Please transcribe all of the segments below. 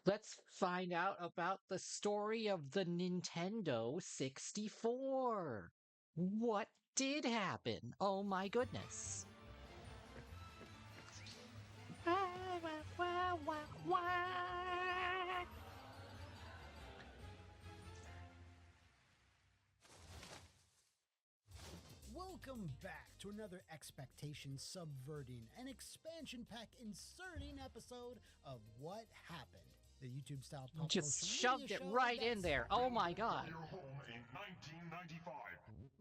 Let's find out about the story of the Nintendo 64. What did happen? Oh my goodness. Welcome back to another expectation subverting and expansion pack inserting episode of What Happened, the YouTube style pop Just social media shoved it show right that's in there. Oh my god. Your home in 1995.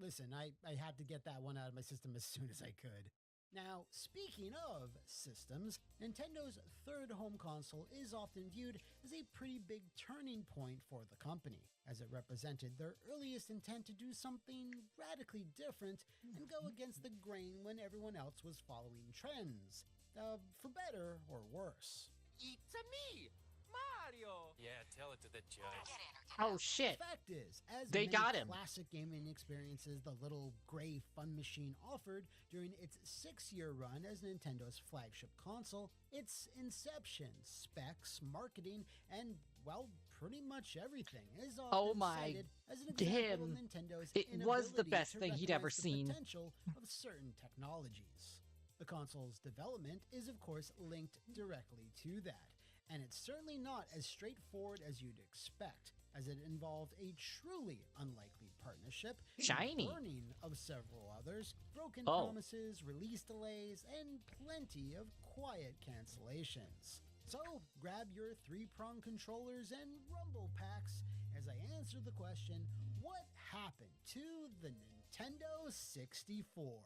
Listen, I had to get that one out of my system as soon as I could. Now, speaking of systems, Nintendo's third home console is often viewed as a pretty big turning point for the company, as it represented their earliest intent to do something radically different and go against the grain when everyone else was following trends, for better or worse. It's a me, Mario. Yeah, tell it to the judge. Oh shit. The fact is, as They many got him. classic gaming experiences the little gray fun machine offered during its 6-year run as Nintendo's flagship console, its inception, specs, marketing, and, well, pretty much everything is often Oh my cited as an example of damn. Nintendo's It was the inability best to thing he'd ever recognize the seen. potential of certain technologies. The console's development is, of course, linked directly to that, and it's certainly not as straightforward as you'd expect, as it involved a truly unlikely partnership, Shiny. burning of several others, broken Oh. promises, release delays, and plenty of quiet cancellations. So grab your 3-prong controllers and rumble packs as I answer the question, what happened to the Nintendo 64?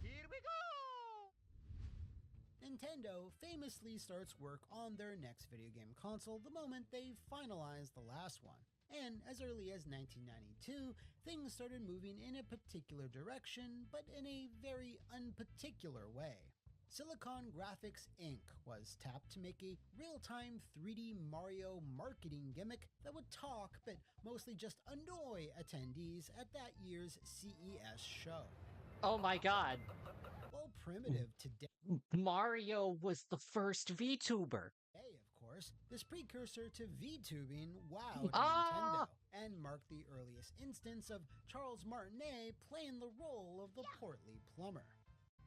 Here we go. Nintendo famously starts work on their next video game console the moment they finalize the last one. And as early as 1992, things started moving in a particular direction, but in a very unparticular way. Silicon Graphics Inc. was tapped to make a real-time 3D Mario marketing gimmick that would talk, but mostly just annoy attendees at that year's CES show. Oh my god. While primitive today, Mario was the first VTuber. of course, this precursor to VTubing wowed Ah! Nintendo and marked the earliest instance of Charles Martinet playing the role of the portly plumber.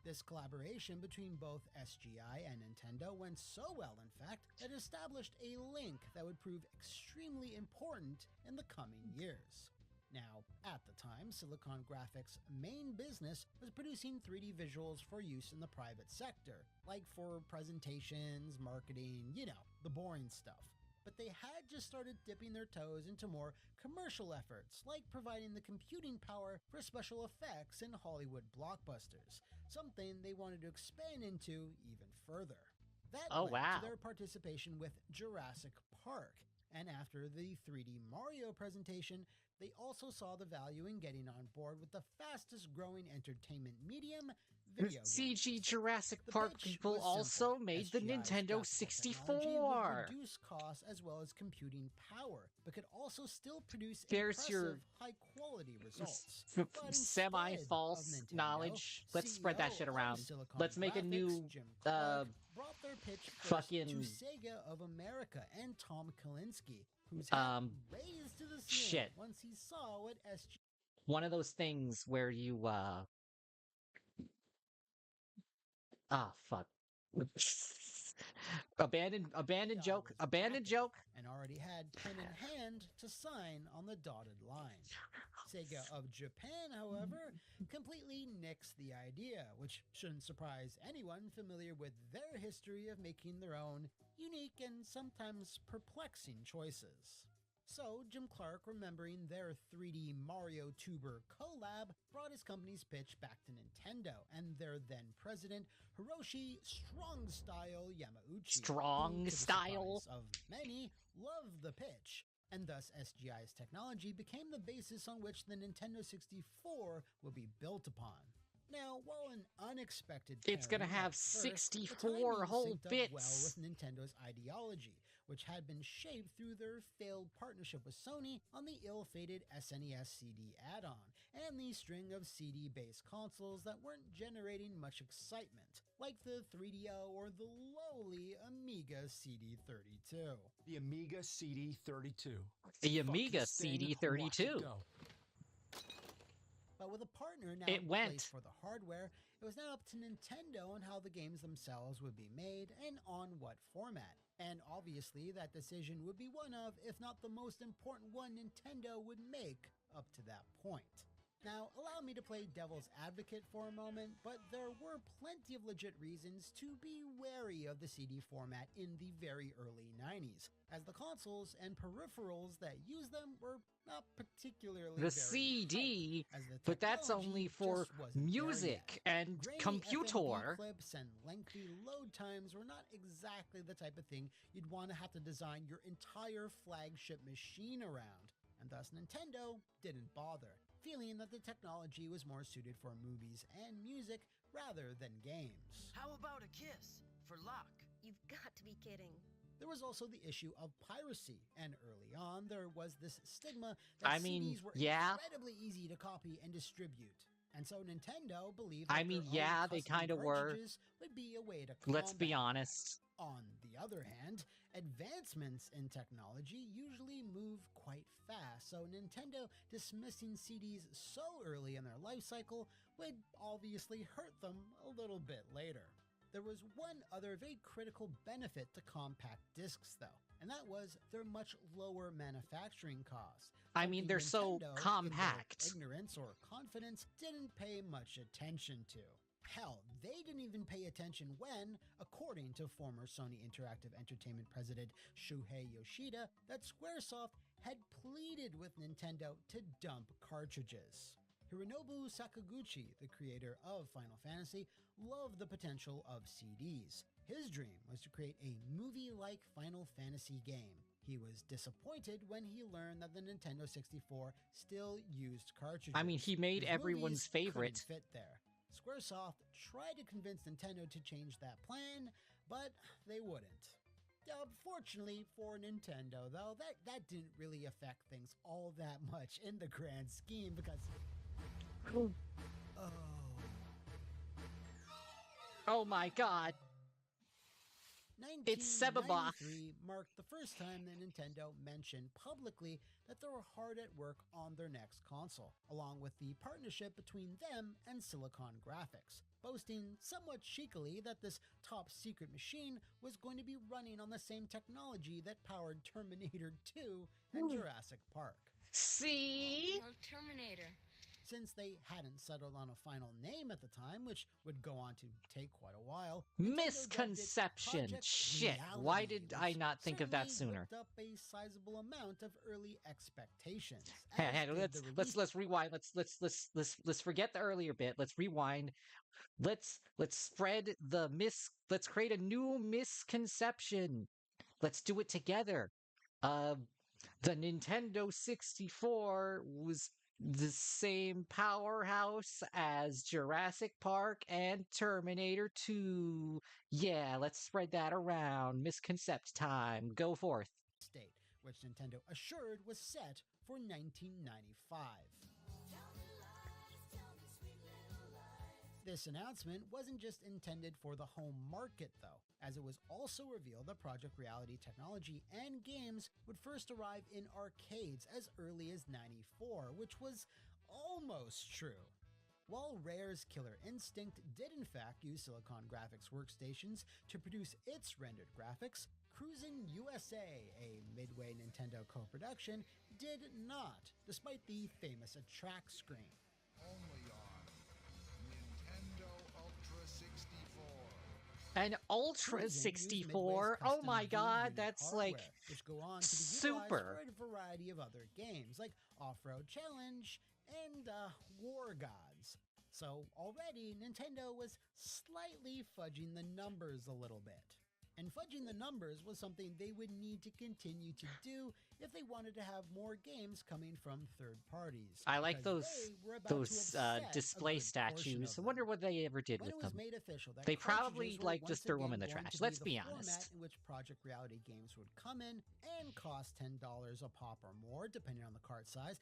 This collaboration between both SGI and Nintendo went so well, in fact, that it established a link that would prove extremely important in the coming years. Now, at the time, Silicon Graphics' main business was producing 3D visuals for use in the private sector, like for presentations, marketing, the boring stuff. But they had just started dipping their toes into more commercial efforts, like providing the computing power for special effects in Hollywood blockbusters, something they wanted to expand into even further. That Oh, led wow. to their participation with Jurassic Park, and after the 3D Mario presentation, they also saw the value in getting on board with the fastest growing entertainment medium, video games. CG Jurassic The Park pitch people was also simple. made the SGI's Nintendo graphical technology 64. would reduce costs as well as computing power, but could also still produce There's your impressive, high-quality results. f- But semi-false instead of Nintendo, knowledge. Let's spread that CEO shit of around. Silicon Let's make a Graphics, new, Jim Clark, brought their pitch first fucking- to Sega of America and Tom Kalinske, whose hat raised to the ceiling shit. once he saw what SG One of those things where you, fuck. Abandoned joke, and already had pen in hand to sign on the dotted line. Sega of Japan, however, completely nixed the idea, which shouldn't surprise anyone familiar with their history of making their own unique and sometimes perplexing choices. So, Jim Clark, remembering their 3D Mario Tuber collab, brought his company's pitch back to Nintendo and their then president, Hiroshi Strong Style Yamauchi. Strong who, to the Style. surprise of many, loved the pitch, and thus SGI's technology became the basis on which the Nintendo 64 would be built upon. Now, while an unexpected It's gonna pairing have at first, 64 the timing whole synced up bits. well with Nintendo's ideology, which had been shaped through their failed partnership with Sony on the ill-fated SNES CD add-on, and the string of CD-based consoles that weren't generating much excitement, like the 3DO or the lowly Amiga CD32. The Amiga CD32. The Fucking Amiga Sting, CD32. watch it go. But with a partner now It in went. place for the hardware, it was now up to Nintendo on how the games themselves would be made and on what format. And obviously that decision would be one of, if not the most important one Nintendo would make up to that point. Now, allow me to play devil's advocate for a moment, but there were plenty of legit reasons to be wary of the CD format in the very early 90s, as the consoles and peripherals that used them were not particularly The very CD, hype, as the but that's technology only for just wasn't there music yet. and Grainy computer. FMV clips and lengthy load times were not exactly the type of thing you'd want to have to design your entire flagship machine around, and thus Nintendo didn't bother, feeling that the technology was more suited for movies and music rather than games. How about a kiss for luck? You've got to be kidding. There was also the issue of piracy, and early on there was this stigma that I mean, CDs were yeah. incredibly easy to copy and distribute. And so Nintendo believed I that mean, their own yeah, they custom kinda were. cartridges would be a way to Let's be combat that. honest. On the other hand, advancements in technology usually move quite fast, so Nintendo dismissing CDs so early in their life cycle would obviously hurt them a little bit later. There was one other very critical benefit to compact discs though, and that was their much lower manufacturing costs. I mean, something they're so Nintendo, in their compact. ignorance or confidence, didn't pay much attention to. Hell, they didn't even pay attention when, according to former Sony Interactive Entertainment president Shuhei Yoshida, that Squaresoft had pleaded with Nintendo to dump cartridges. Hironobu Sakaguchi, the creator of Final Fantasy, loved the potential of CDs. His dream was to create a movie-like Final Fantasy game. He was disappointed when he learned that the Nintendo 64 still used cartridges. I mean, he made His everyone's movies favorite. couldn't fit there. Squaresoft tried to convince Nintendo to change that plan, but they wouldn't. Fortunately for Nintendo, though, that didn't really affect things all that much in the grand scheme because... Oh my god. It's Sebaba. 1993 marked the first time that Nintendo mentioned publicly that they were hard at work on their next console, along with the partnership between them and Silicon Graphics, boasting somewhat cheekily that this top-secret machine was going to be running on the same technology that powered Terminator 2 and Jurassic Park. See? Well, Terminator. Since they hadn't settled on a final name at the time, which would go on to take quite a while, Misconception. Project Shit. Reality, Why did I which not think of that certainly sooner? whipped up a sizable amount of early expectations. Hey, as did the release let's rewind. Let's forget the earlier bit. Let's rewind. Let's spread the let's create a new misconception. Let's do it together. The Nintendo 64 was the same powerhouse as Jurassic Park and Terminator 2. Yeah, let's spread that around. Misconcept time. Go forth. date, which Nintendo assured was set for 1995. This announcement wasn't just intended for the home market though, as it was also revealed that Project Reality technology and games would first arrive in arcades as early as '94, which was almost true. While Rare's Killer Instinct did in fact use Silicon Graphics workstations to produce its rendered graphics, Cruisin' USA, a Midway Nintendo co-production, did not, despite the famous attract screen. Only on Nintendo Ultra 64. An Ultra Cruisin' used 64. Midway's Oh custom my god, V-Unit that's hardware, like which go on to be utilized super. for a variety of other games like Off-Road Challenge and War Gods. So already Nintendo was slightly fudging the numbers a little bit. And fudging the numbers was something they would need to continue to do if they wanted to have more games coming from third parties. I like because those they were about to upset a display good portion statues. of I wonder them. what they ever did When with it was them. made official that They cartridges probably were like once just threw them again in the going trash. to Let's the be format honest. in which Project Reality games would come in and cost $10 a pop or more, depending on the cart size,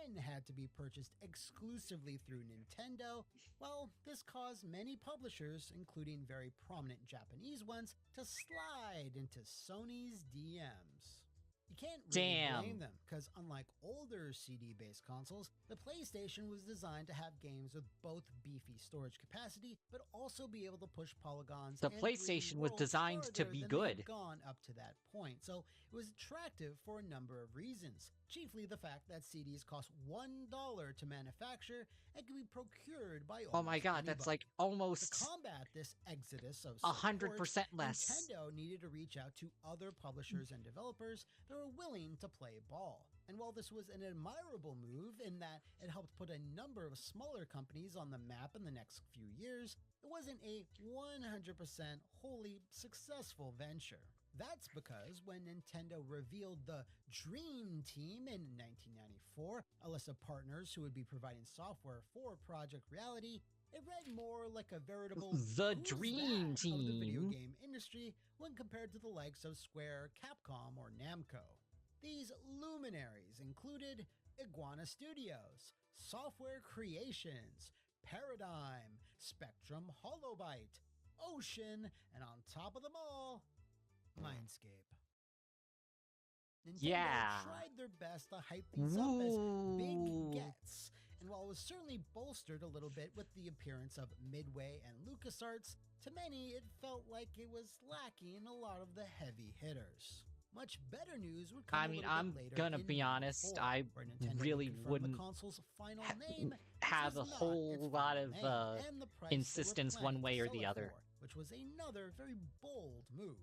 and had to be purchased exclusively through Nintendo, well, this caused many publishers, including very prominent Japanese ones, to slide into Sony's DMs. You can't really blame them, because unlike older CD-based consoles, the PlayStation was designed to have games with both beefy storage capacity, but also be able to push polygons. The and PlayStation 3D was worlds designed to farther be than good. they'd gone up to that point, so it was attractive for a number of reasons. Chiefly the fact that CDs cost $1 to manufacture and can be procured by almost Oh my god, that's anybody. like almost To combat this exodus of 100% less. Nintendo needed to reach out to other publishers and developers that were willing to play ball. And while this was an admirable move in that it helped put a number of smaller companies on the map in the next few years, it wasn't a 100% wholly successful venture. That's because when Nintendo revealed the Dream Team in 1994, a list of partners who would be providing software for Project Reality, it read more like a veritable The "Who's Dream that?" of the video Team. game industry when compared to the likes of Square, Capcom, or Namco. These luminaries included Iguana Studios, Software Creations, Paradigm, Spectrum Holobyte, Ocean, and on top of them all, Mindscape. Nintendo Yeah. tried their best to hype these up as big Ooh. gets, and while it was certainly bolstered a little bit with the appearance of Midway and LucasArts, to many it felt like it was lacking a lot of the heavy hitters. Much better news would come I a mean, little I'm bit later gonna in be honest, 94, I where Nintendo really would confirm wouldn't the console's final name, which have was a not whole its lot final of, name, and the price they were insistence planning one way to or sell the it other. for, which was another very bold move.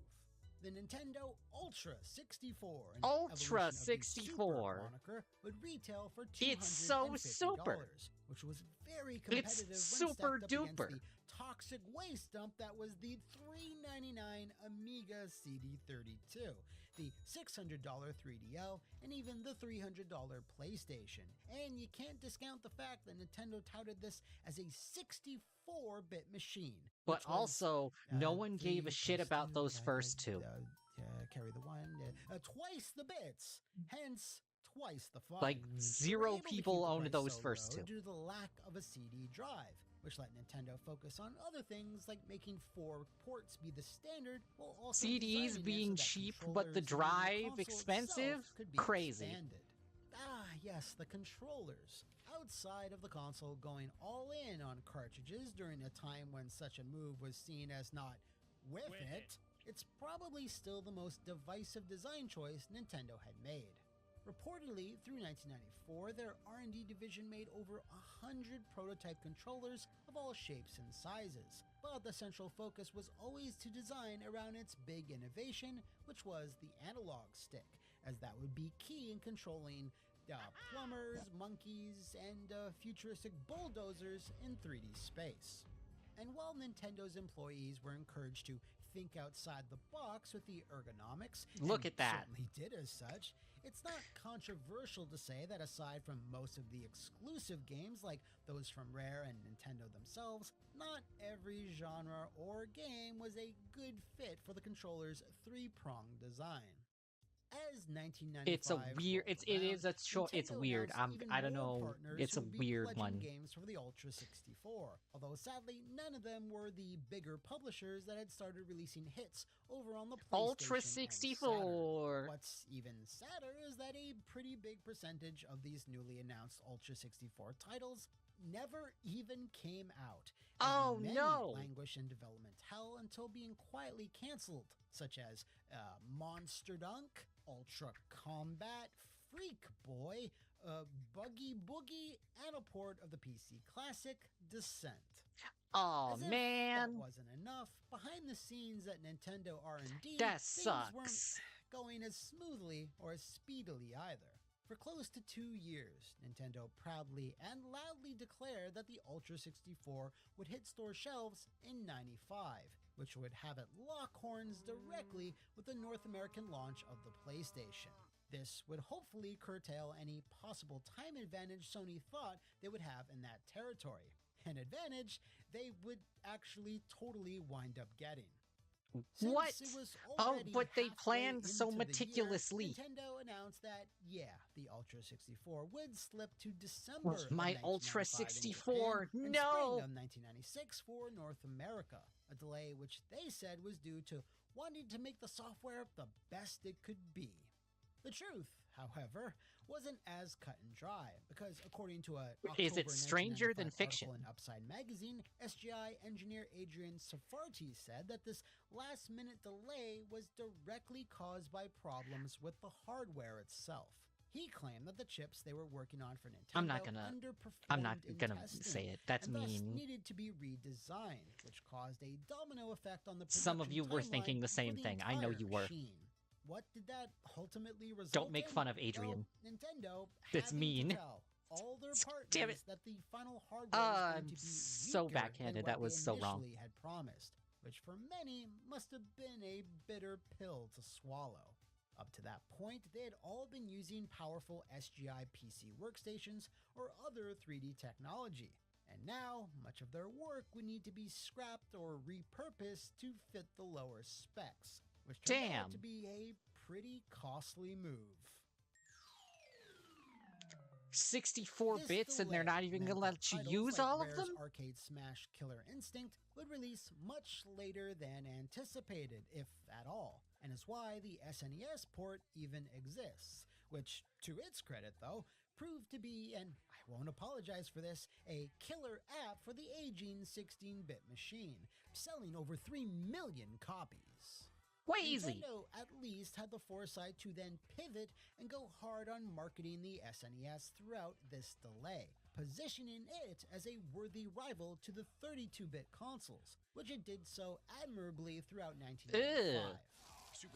The Nintendo Ultra 64, an Ultra evolution of the 64. Super moniker, would retail for $250, It's so super. which was very competitive when super stacked up duper. against the toxic waste dump that was the $399 Amiga CD32, the $600 3DO, and even the $300 PlayStation. And you can't discount the fact that Nintendo touted this as a 64-bit machine. But which was, also, no one gave a 3 shit plus about 2, those first two. carry the one, twice the bits, hence twice the fun. Like, They were zero able to keep people the owned price those so first low two. due to the lack of a CD drive, which let Nintendo focus on other things like making 4 ports be the standard, while also CDs designing it being so that cheap, but the controllers and drive console expensive? itself could be Crazy. expanded. Ah, yes, the controllers. Outside of the console going all in on cartridges during a time when such a move was seen as not with it, it's probably still the most divisive design choice Nintendo had made. Reportedly, through 1994, their R&D division made over 100 prototype controllers of all shapes and sizes, but the central focus was always to design around its big innovation, which was the analog stick, as that would be key in controlling plumbers, monkeys, and futuristic bulldozers in 3D space. And while Nintendo's employees were encouraged to think outside the box with the ergonomics, Look and at that. certainly did as such, it's not controversial to say that aside from most of the exclusive games like those from Rare and Nintendo themselves, not every genre or game was a good fit for the controller's 3-pronged design. As 1995 It's a weird. rolled It around, is a choice. It's Nintendo weird. announced even I don't more know. partners It's who a would be weird pledging one. games for the Ultra 64. Although sadly, none of them were the bigger publishers that had started releasing hits over on the PlayStation Ultra and 64. Saturn. What's even sadder is that a pretty big percentage of these newly announced Ultra 64 titles never even came out. As Oh, many no. languish in development hell until being quietly canceled, such as Monster Dunk, Ultra Combat, Freak Boy, Buggy Boogie, and a port of the PC classic Descent. Oh As if man, that wasn't enough, behind the scenes at Nintendo R&D, that things weren't sucks. going as smoothly or as speedily either. For close to 2 years, Nintendo proudly and loudly declared that the Ultra 64 would hit store shelves in '95. which would have it lock horns directly with the North American launch of the PlayStation. This would hopefully curtail any possible time advantage Sony thought they would have in that territory, an advantage they would actually totally wind up getting. Since What? it was Oh, already but they halfway planned so into the year, meticulously. Nintendo announced that, the Ultra 64 would slip to December of My 1995 Ultra in 64, Japan and no! spring of 1996 for North America, a delay which they said was due to wanting to make the software the best it could be. The truth, however, wasn't as cut and dry, because according to a Is it October stranger than 1995 fiction? article in Upside magazine, SGI engineer Adrian Safarti said that this last-minute delay was directly caused by problems with the hardware itself. He claimed that the chips they were working on for Nintendo I'm not gonna underperformed in testing, say it. That's and thus mean. needed to be redesigned, which caused a domino effect on the Some of production you were timeline thinking the same for thing. I know entire you were. machine. What did that ultimately result Don't make in? fun of Adrian. Well, Nintendo It's having mean. to tell all their partners Damn it. that the final hardware was going I'm to be so weaker backhanded. than what That was they so wrong. initially had promised, which for many must have been a bitter pill to swallow. Up to that point, they had all been using powerful SGI PC workstations or other 3D technology, and now much of their work would need to be scrapped or repurposed to fit the lower specs, which turned out to be a pretty costly move. 64 This bits and they're delay not even meant gonna that let you titles use like all of Rare's them? Arcade Smash Killer Instinct would release much later than anticipated, if at all, and is why the SNES port even exists, which, to its credit though, proved to be, and I won't apologize for this, a killer app for the aging 16-bit machine, selling over 3 million copies. Crazy. Nintendo at least had the foresight to then pivot and go hard on marketing the SNES throughout this delay, positioning it as a worthy rival to the 32-bit consoles, which it did so admirably throughout 1995.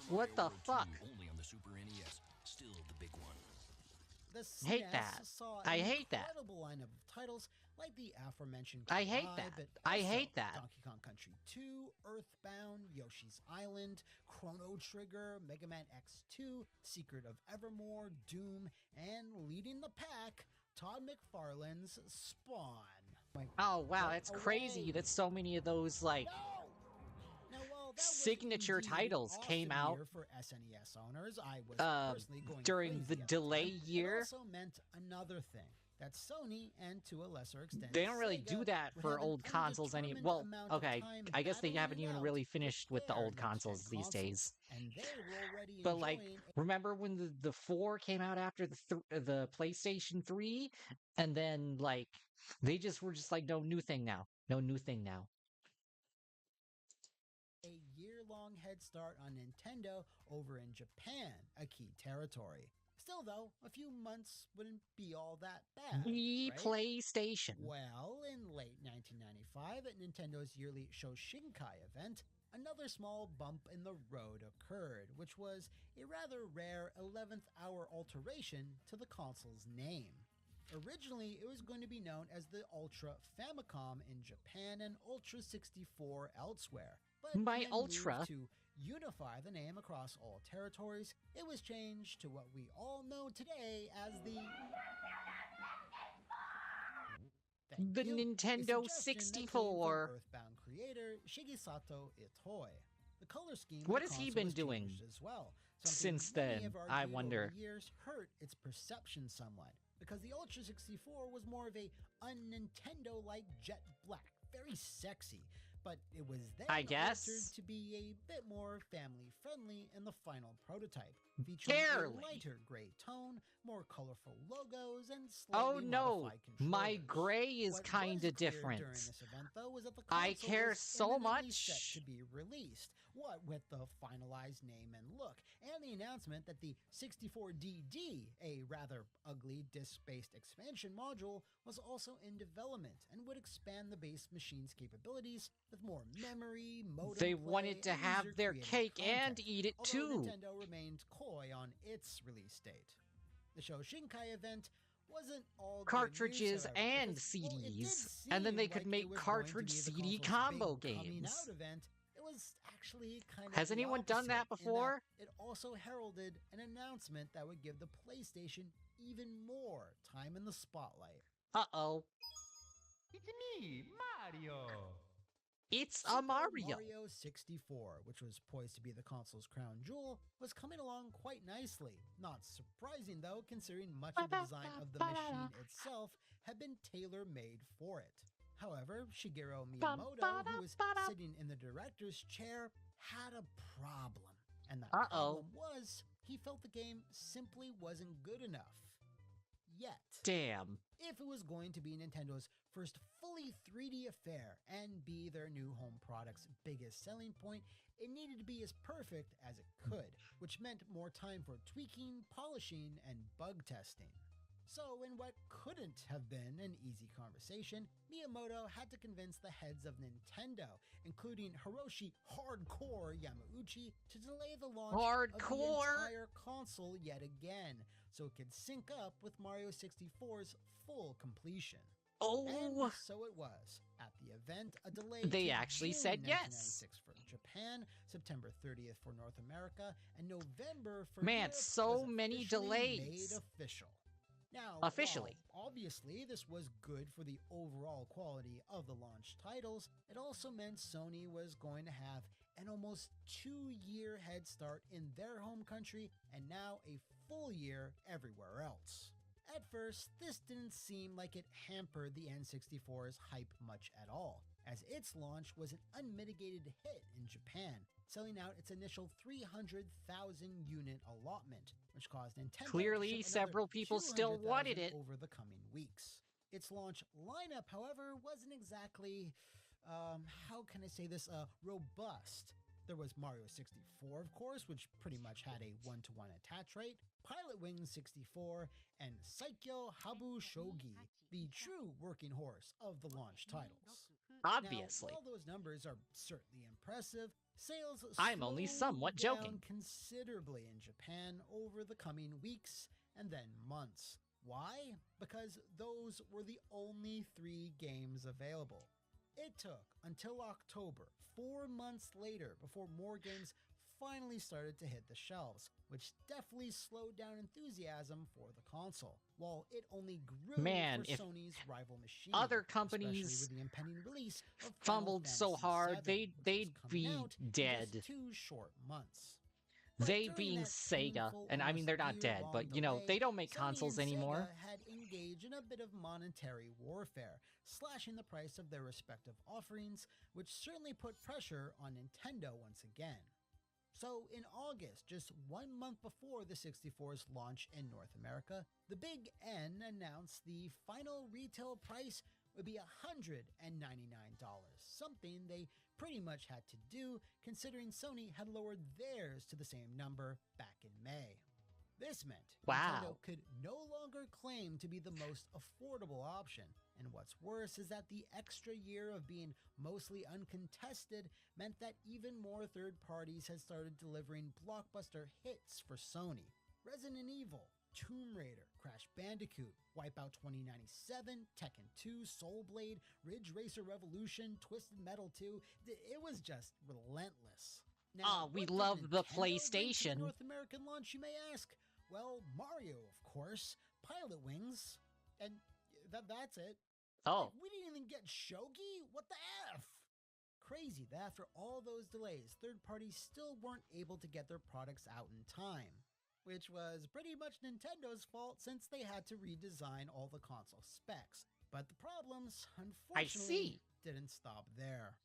What the fuck? Only on the Super NES. Still the big one. The Hate SNES that. saw I an hate that. incredible lineup of titles like the aforementioned I hate Collide, that. but I also hate that. Donkey Kong Country 2, Earthbound, Yoshi's Island, Chrono Trigger, Mega Man X2, Secret of Evermore, Doom, and leading the pack, Todd McFarlane's Spawn. Oh wow, Go that's crazy. away. That so many of those like Now, while that was signature indeed titles an came awesome out year for SNES owners, I was uh, personally going during crazy the at the delay time. year. It also meant another thing. That Sony, and to a lesser extent They don't really Sega, do that would for have an old consoles any. undetermined Well, amount of okay, time I guess they battling haven't it even out really finished with the their old consoles next-gen these days. And they were already But like, enjoying remember when the 4 came out after the PlayStation 3, and then like they just were just like, no new thing now, no new thing now. a year-long head start on Nintendo over in Japan, a key territory. Still, though, a few months wouldn't be all that bad. The right? PlayStation. Well, in late 1995, at Nintendo's yearly Shoshinkai event, another small bump in the road occurred, which was a rather rare 11th hour alteration to the console's name. Originally, it was going to be known as the Ultra Famicom in Japan and Ultra 64 elsewhere. But My when Ultra. moved to unify the name across all territories, it was changed to what we all know today as the Thank The you. Nintendo A suggestion that came 64. from Earthbound creator Shigesato Itoi. The color scheme What of the has he console been was doing changed as well. Something since many then? have I argued wonder. over the years hurt its perception somewhat, because the Ultra 64 was more of a un-Nintendo-like jet black, very sexy, but it was then I guess. altered to be a bit more family-friendly in the final prototype, featuring Barely. a lighter gray tone, more colorful logos, and Oh slightly no, modified my controllers. gray is What kind was of clear different. During this event, though, was that the I console care was so imminently set much. to be released. What with the finalized name and look, and the announcement that the 64DD, a rather ugly disk-based expansion module, was also in development and would expand the base machine's capabilities with more memory, modem They play, wanted to and have their user-created cake and content, eat it although too. Nintendo remained coy on its release date. The Shoshinkai event wasn't all good Cartridges news, however, and because, well, it did CDs, and then seem they could like make it was going to cartridge be the CD console's combo big coming games. out event. It was actually kind of Has the anyone done that opposite, in before? it also heralded an announcement that would give the PlayStation even more time in the spotlight. Uh-oh. It's me, Mario. It's a Super Mario. Mario 64, which was poised to be the console's crown jewel, was coming along quite nicely. Not surprising though, considering much of the design of the machine itself had been tailor-made for it. However, Shigeru Miyamoto, who was sitting in the director's chair, had a problem. And that problem was, he felt the game simply wasn't good enough. Yet. Damn. If it was going to be Nintendo's first fully 3D affair and be their new home product's biggest selling point, it needed to be as perfect as it could, which meant more time for tweaking, polishing, and bug testing. So, in what couldn't have been an easy conversation, Miyamoto had to convince the heads of Nintendo, including Hiroshi Hardcore Yamauchi, to delay the launch of the entire console yet again, so it could sync up with Mario 64's full completion. And so it was. At the event, a delay They to actually June said yes. 1996 for Japan, September 30th for North America, and November for Man, Europe so was many officially delays. made official. Now, Officially. while obviously this was good for the overall quality of the launch titles, it also meant Sony was going to have an almost 2-year head start in their home country and now a full year everywhere else. At first, this didn't seem like it hampered the N64's hype much at all, as its launch was an unmitigated hit in Japan, selling out its initial 300,000 unit allotment, which caused Nintendo Clearly, to ship several people still 200,000 wanted it. over the coming weeks. Its launch lineup, however, wasn't exactly, how can I say this, robust. There was Mario 64, of course, which pretty much had a 1-to-1 attach rate, Pilot Wings 64, and Saikyo Habu Shogi, the true working horse of the launch titles. Obviously. Now, while those numbers are certainly impressive, sales I'm only slowed somewhat down joking. considerably in Japan over the coming weeks and then months. Why? Because those were the only 3 games available. It took until October, 4 months later, before more games finally started to hit the shelves, which definitely slowed down enthusiasm for the console, while it only grew Man, for if Sony's rival machine. other especially companies with the impending release of fumbled Final so Fantasy hard, VII, they'd which was coming be out in dead. just 2 short months. But They during being that Sega, painful, and I mean almost they're not dead, year-long but you know, delay, they don't make Sony consoles and anymore. Sega had engaged in a bit of monetary warfare, slashing the price of their respective offerings, which certainly put pressure on Nintendo once again. So in August, just 1 month before the 64's launch in North America, the Big N announced the final retail price would be $199, something they pretty much had to do considering Sony had lowered theirs to the same number back in May. This meant Nintendo could no longer claim to be the most affordable option, and what's worse is that the extra year of being mostly uncontested meant that even more third parties had started delivering blockbuster hits for Sony. Resident Evil, Tomb Raider, Crash Bandicoot, Wipeout 2097, Tekken 2, Soul Blade, Ridge Racer Revolution, Twisted Metal 2, it was just relentless. Now, we what did love the Nintendo bring to PlayStation. the North American launch, you may ask? Well, Mario, of course, Pilot Wings, and that's it. Oh. Like, we didn't even get Shogi? What the F? Crazy that after all those delays, third parties still weren't able to get their products out in time, which was pretty much Nintendo's fault since they had to redesign all the console specs. But the problems, unfortunately, didn't stop there.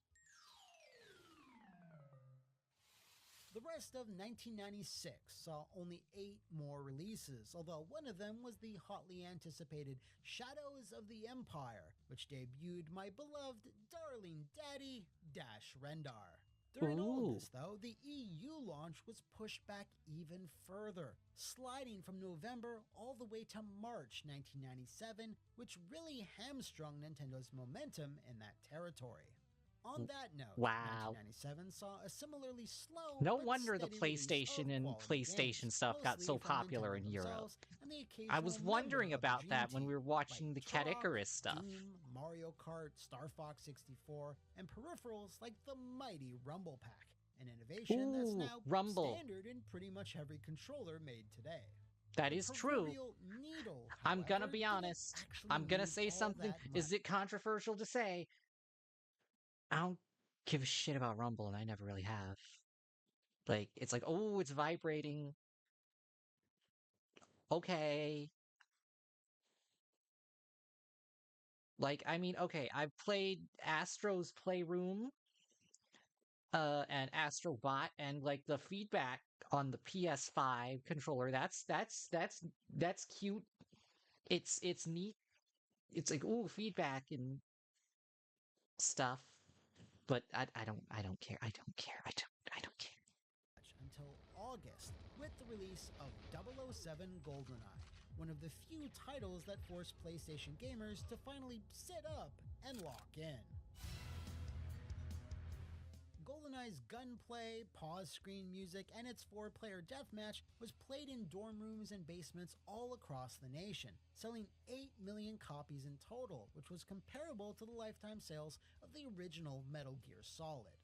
The rest of 1996 saw only 8 more releases, although one of them was the hotly anticipated Shadows of the Empire, which debuted my beloved darling daddy, Dash Rendar. During all of this, though, the EU launch was pushed back even further, sliding from November all the way to March 1997, which really hamstrung Nintendo's momentum in that territory. On that note, Wow. 1997 saw a similarly slow No but wonder the steady release PlayStation of and quality PlayStation games, stuff got so mostly from popular Nintendo in Europe. themselves and the I was occasional wondering member of the about Dream that when we were Team, watching like the Cat Turok, Icarus stuff. Doom, Mario Kart, Star Fox 64, and peripherals like the mighty Rumble Pack, an innovation that's Ooh, now Rumble. standard in pretty much every controller made today. That The is true. proverbial needle, I'm gonna however, be didn't honest. actually I'm gonna move say all something. that much. Is it controversial to say? I don't give a shit about Rumble, and I never really have. Like, it's like, oh, it's vibrating. Okay. Like, I mean, okay, I've played Astro's Playroom, and Astrobot, and like the feedback on the PS5 controller, that's cute. It's neat. It's like, ooh, feedback and stuff. But I don't care. I don't care. I don't care. Until August with the release of 007 GoldenEye, one of the few titles that forced PlayStation gamers to finally sit up and lock in. GoldenEye's gunplay, pause screen music, and its 4-player deathmatch was played in dorm rooms and basements all across the nation, selling 8 million copies in total, which was comparable to the lifetime sales of the original Metal Gear Solid.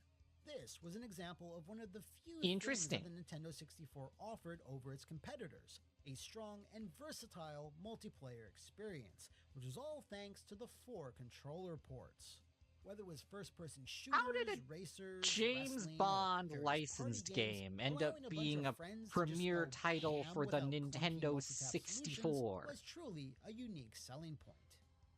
This was an example of one of the few things that the Nintendo 64 offered over its competitors, a strong and versatile multiplayer experience, which was all thanks to the 4 controller ports. Whether it was first-person shooters, How did a racers, James wrestling, Bond or various licensed party games, game end up allowing a bunch being of a friends to just premier go title ham for the without clunky Nintendo multi-tap solutions 64? was truly a unique selling point.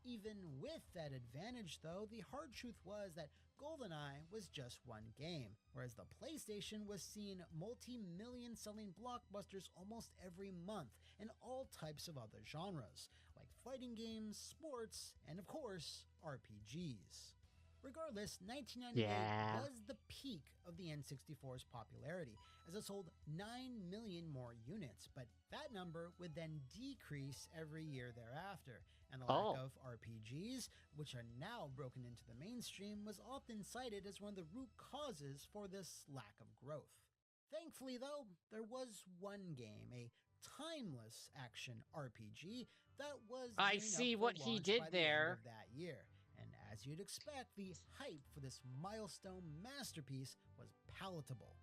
Even with that advantage, though, the hard truth was that GoldenEye was just one game, whereas the PlayStation was seeing multi-million selling blockbusters almost every month in all types of other genres, like fighting games, sports, and of course, RPGs. Regardless, 1998 was the peak of the N64's popularity, as it sold 9 million more units, but that number would then decrease every year thereafter, and the lack of RPGs, which are now broken into the mainstream, was often cited as one of the root causes for this lack of growth. Thankfully, though, there was one game, a timeless action RPG, that was I gearing see up for what he launch did by the end there. of that year. And as you'd expect, the hype for this milestone masterpiece was palatable.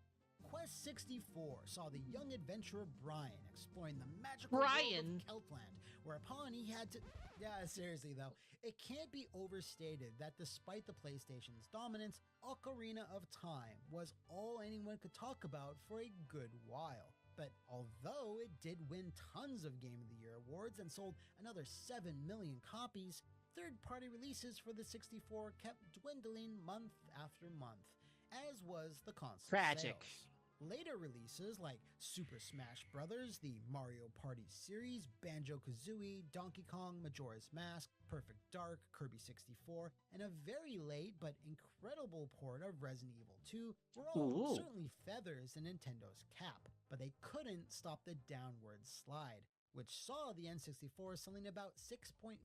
Quest 64 saw the young adventurer Brian exploring the magical world of Keltland, whereupon he had to... Yeah, seriously though, it can't be overstated that despite the PlayStation's dominance, Ocarina of Time was all anyone could talk about for a good while. But although it did win tons of Game of the Year awards and sold another 7 million copies, third-party releases for the 64 kept dwindling month after month, as was the console sales. Later releases like Super Smash Bros., the Mario Party series, Banjo-Kazooie, Donkey Kong, Majora's Mask, Perfect Dark, Kirby 64, and a very late but incredible port of Resident Evil 2 were all certainly feathers in Nintendo's cap, but they couldn't stop the downward slide, which saw the N64 selling about 6.5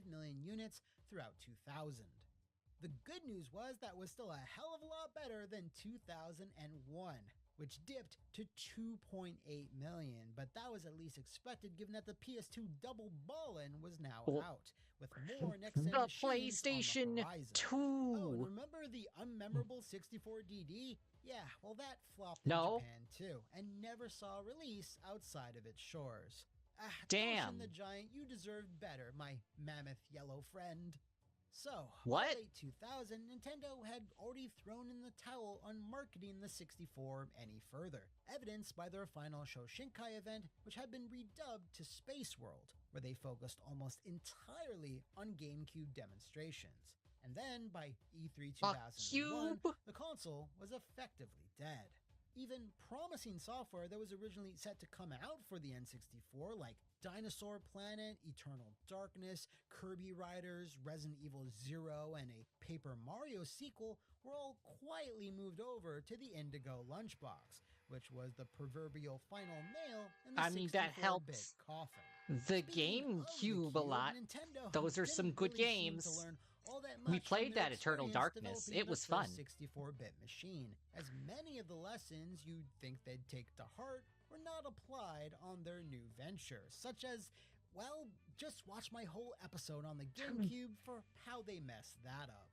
million units throughout 2000. The good news was that was still a hell of a lot better than 2001, which dipped to 2.8 million, but that was at least expected given that the PS2 Double Ballin' was now out, with more next-gen The machines PlayStation on the horizon. 2! Oh, and remember the unmemorable 64DD? Yeah, well that flopped in Japan too, and never saw a release outside of its shores. Damn. Toshin the Giant, you deserved better, my mammoth yellow friend. So, what? By late 2000, Nintendo had already thrown in the towel on marketing the 64 any further, evidenced by their final Shoshinkai event, which had been redubbed to Space World, where they focused almost entirely on GameCube demonstrations. And then, by E3 2001, the console was effectively dead. Even promising software that was originally set to come out for the N64, like Dinosaur Planet, Eternal Darkness, Kirby Riders, Resident Evil 0, and a Paper Mario sequel, were all quietly moved over to the Indigo lunchbox, which was the proverbial final nail in the 64-bit coffin. The GameCube a lot. Those are some good games. To learn all that We much from played their that Eternal experience Darkness. developing It was their fun. first 64-bit machine, as many of the lessons you'd think they'd take to heart were not applied on their new venture, such as, well, just watch my whole episode on the GameCube for how they messed that up.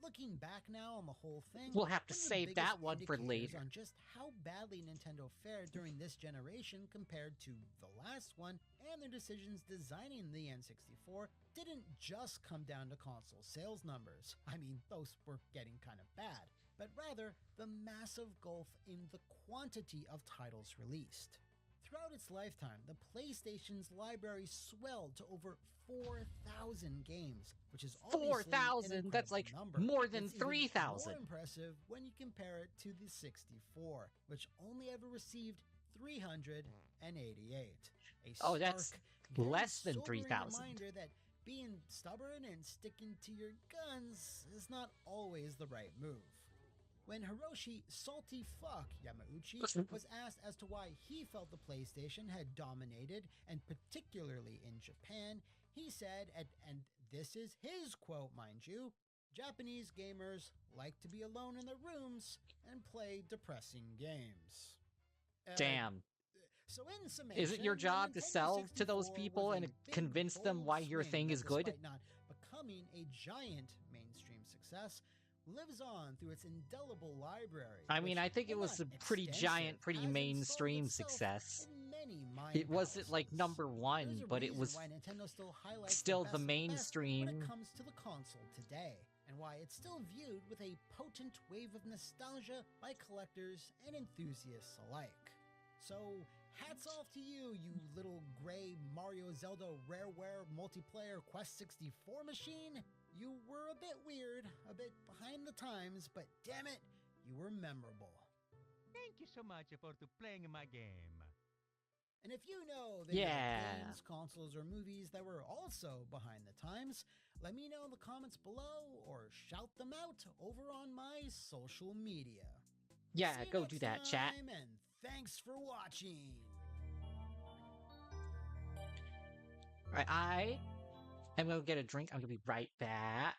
Looking back now on the whole thing, We'll have to one of the save biggest that one for indicators later. on just how badly Nintendo fared during this generation compared to the last one, and their decisions designing the N64 didn't just come down to console sales numbers. I mean, those were getting kind of bad, but rather the massive gulf in the quantity of titles released. Throughout its lifetime, the PlayStation's library swelled to over 4,000 games, which is obviously 4,000? That's like number. more than It's even 3,000. more impressive when you compare it to the 64, which only ever received 388. Oh, that's very less than sobering 3,000. reminder that being stubborn and sticking to your guns is not always the right move. When Hiroshi Salty Fuck Yamauchi was asked as to why he felt the PlayStation had dominated, and particularly in Japan, he said, and this is his quote, mind you, "Japanese gamers like to be alone in their rooms and play depressing games." Damn. So in summation, Is it your the job to Nintendo sell to those 64 people was and a big, convince them bold why your swing thing that, is good? despite not becoming a giant mainstream success, lives on through its indelible library. I mean, which, I think it while was a not pretty extensive, giant, pretty has installed mainstream itself success. in many mind It wasn't like palaces. number one, There's a but it reason was why Nintendo still highlights still the the best of the best when mainstream. it comes to the console today, and why it's still viewed with a potent wave of nostalgia by collectors and enthusiasts alike. So, hats off to you, you little gray Mario Zelda Rareware multiplayer Quest 64 machine. You were a bit weird, a bit behind the times, but damn it, you were memorable. Thank you so much for playing my game. And if you know that games, consoles, or movies that were also behind the times, let me know in the comments below or shout them out over on my social media. Yeah, See you go next do that, chat. time, and thanks for watching. Alright, I am gonna get a drink. I'm gonna be right back.